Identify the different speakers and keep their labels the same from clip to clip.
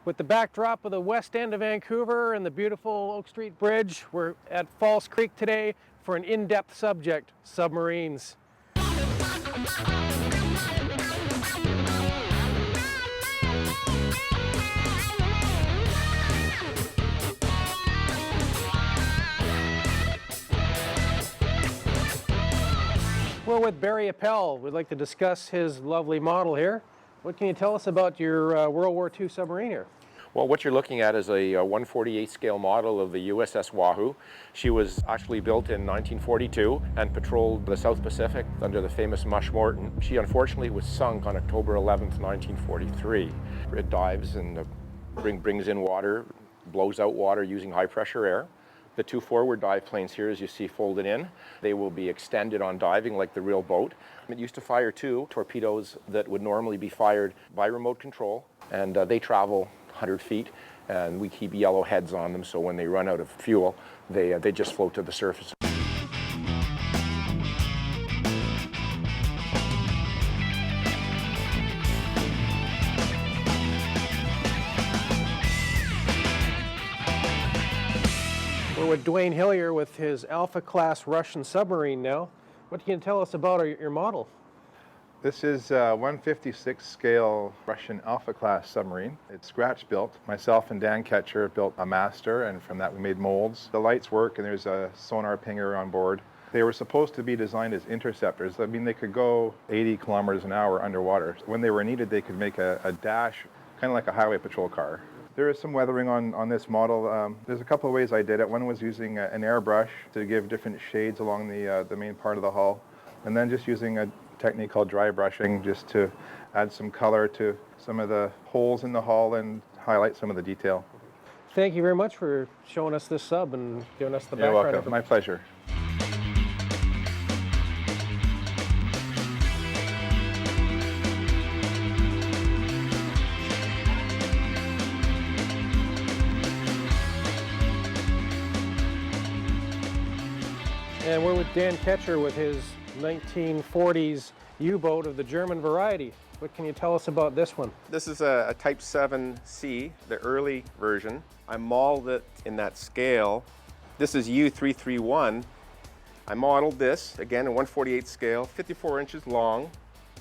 Speaker 1: With the backdrop of the west end of Vancouver and the beautiful Oak Street Bridge, we're at False Creek today for an in-depth subject, submarines. We're with Barry Appel. We'd like to discuss his lovely model here. What can you tell us about your World War II submarine here?
Speaker 2: Well, what you're looking at is a 1/48 scale model of the USS Wahoo. She was actually built in 1942 and patrolled the South Pacific under the famous Morton. She unfortunately was sunk on October 11th, 1943. It dives and brings in water, blows out water using high pressure air. The two forward dive planes here, as you see folded in, they will be extended on diving like the real boat. It used to fire two torpedoes that would normally be fired by remote control, and they travel 100 feet, and we keep yellow heads on them, so when they run out of fuel, they just float to the surface.
Speaker 1: We're with Dwayne Hellier with his Alpha class Russian submarine now. What can you tell us about your model?
Speaker 3: This is a 156 scale Russian Alpha class submarine. It's scratch built. Myself and Dan Kachur built a master, and from that we made molds. The lights work and there's a sonar pinger on board. They were supposed to be designed as interceptors. I mean, they could go 80 kilometers an hour underwater. When they were needed, they could make a dash, kind of like a highway patrol car. There is some weathering on this model. There's a couple of ways I did it. One was using an airbrush to give different shades along the main part of the hull, and then just using a technique called dry brushing just to add some color to some of the holes in the hull and highlight some of the detail.
Speaker 1: Thank you very much for showing us this sub and giving us the
Speaker 3: You're
Speaker 1: background.
Speaker 3: welcome. My pleasure.
Speaker 1: And we're with Dan Kachur with his 1940s U-boat of the German variety. What can you tell us about this one?
Speaker 4: This is a Type 7C, the early version. I modeled it in that scale. This is U331. I modeled this, again, in 1/48 scale, 54 inches long.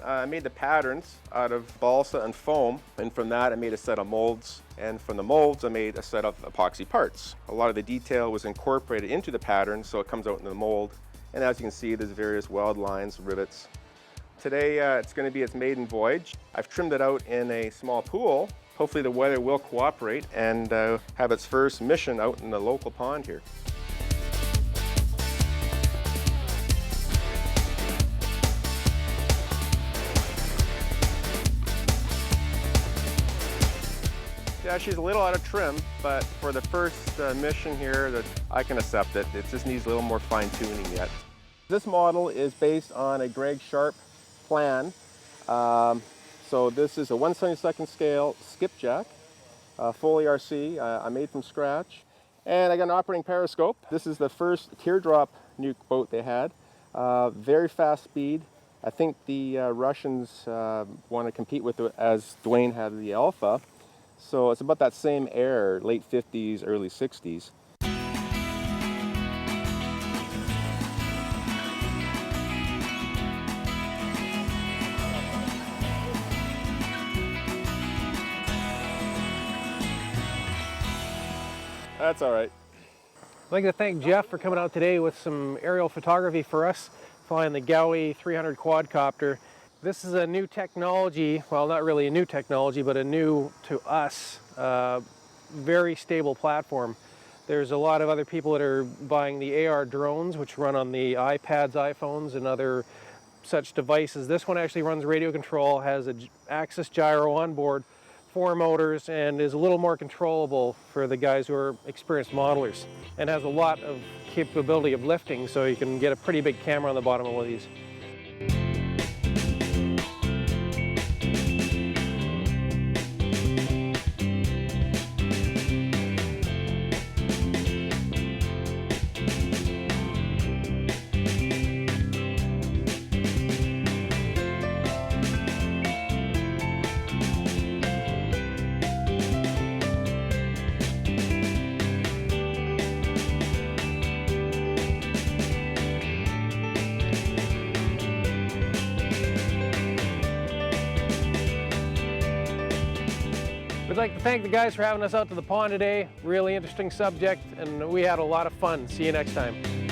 Speaker 4: I made the patterns out of balsa and foam, and from that I made a set of molds, and from the molds I made a set of epoxy parts. A lot of the detail was incorporated into the pattern, so it comes out in the mold. And as you can see, there's various weld lines, rivets. Today it's going to be its maiden voyage. I've trimmed it out in a small pool. Hopefully the weather will cooperate and have its first mission out in the local pond here. Yeah, she's a little out of trim, but for the first mission here, that I can accept it. It just needs a little more fine tuning yet. This model is based on a Greg Sharp plan. So this is a 1/72 scale Skipjack, full ERC. I made from scratch. And I got an operating periscope. This is the first teardrop nuke boat they had. Very fast speed. I think the Russians want to compete with it as Dwayne had the Alpha. So it's about that same era, late 50s, early 60s. That's all right.
Speaker 1: I'd like to thank Jeff for coming out today with some aerial photography for us, flying the Gowie 300 quadcopter. This is a new technology, well, not really a new technology, but a new to us, very stable platform. There's a lot of other people that are buying the AR drones, which run on the iPads, iPhones, and other such devices. This one actually runs radio control, has an axis gyro on board, 4 motors, and is a little more controllable for the guys who are experienced modelers, and has a lot of capability of lifting, so you can get a pretty big camera on the bottom of one of these. We'd like to thank the guys for having us out to the pond today. Really interesting subject, and we had a lot of fun. See you next time.